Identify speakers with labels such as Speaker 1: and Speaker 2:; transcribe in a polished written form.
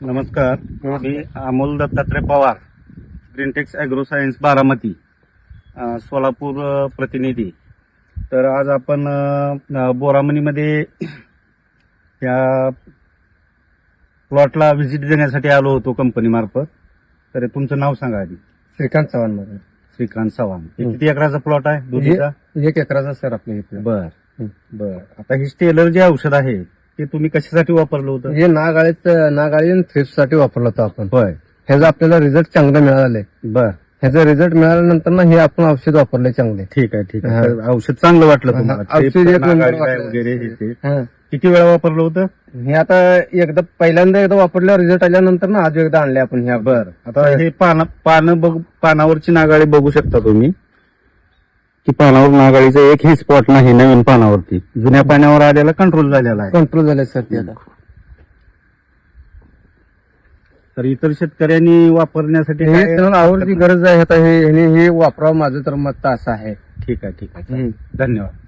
Speaker 1: नमस्कार. मी Amol Dattatray Pawar, Greentex agro science Baramati, Solapur प्रतिनिधी. तर आज आपण बोरामणीमध्ये त्या प्लॉटला व्हिजिट देण्यासाठी आलो होतो कंपनीमार्फत. तर तुमचं नाव सांगा आधी.
Speaker 2: श्रीकांत चव्हाण मध्ये
Speaker 1: श्रीकांत चव्हाण. हे किती एकराचा प्लॉट आहे दुधीचा?
Speaker 2: 1 एकराचा सर आपल्या इथे.
Speaker 1: बर बर. आता हे स्टेलर जे औषध आहे ते तुम्ही कशासाठी वापरलं होतं?
Speaker 2: हे नागाळी आणि थ्रिप्स साठी वापरलं होतं आपण.
Speaker 1: होय.
Speaker 2: ह्याचा आपल्याला रिझल्ट चांगला मिळाले.
Speaker 1: बर.
Speaker 2: ह्याचा रिझल्ट मिळाल्यानंतर ना हे आपण औषध वापरले चांगले.
Speaker 1: ठीक आहे ठीक आहे. तर औषध चांगलं वाटलं तुम्हाला?
Speaker 2: औषध एक नंबर
Speaker 1: नागाळी काय
Speaker 2: वाटलं.
Speaker 1: वगैरे हे ते.
Speaker 2: हं.
Speaker 1: किती वेळा वापरलं होतं?
Speaker 2: हे आता पहिल्यांदा एकदा वापरल्यावर रिझल्ट आल्यानंतर ना आज एकदा आणले आपण ह्या.
Speaker 1: बर. आता हे पानावरची नागाळी बघू शकता तुम्ही की पानावर नागाळीचं एकही स्पॉट नाही नवीन पानावरती. जुन्या पानावर आलेला कंट्रोल झालेला आहे.
Speaker 2: कंट्रोल झाले सर ते आता.
Speaker 1: तर इतर शेतकऱ्यांनी वापरण्यासाठी
Speaker 2: हे
Speaker 1: काय-
Speaker 2: त्यांना आवडची गरज आहे. आता हे वापरावं माझं तर मत असं आहे.
Speaker 1: ठीक आहे ठीक आहे.
Speaker 2: हं.
Speaker 1: धन्यवाद.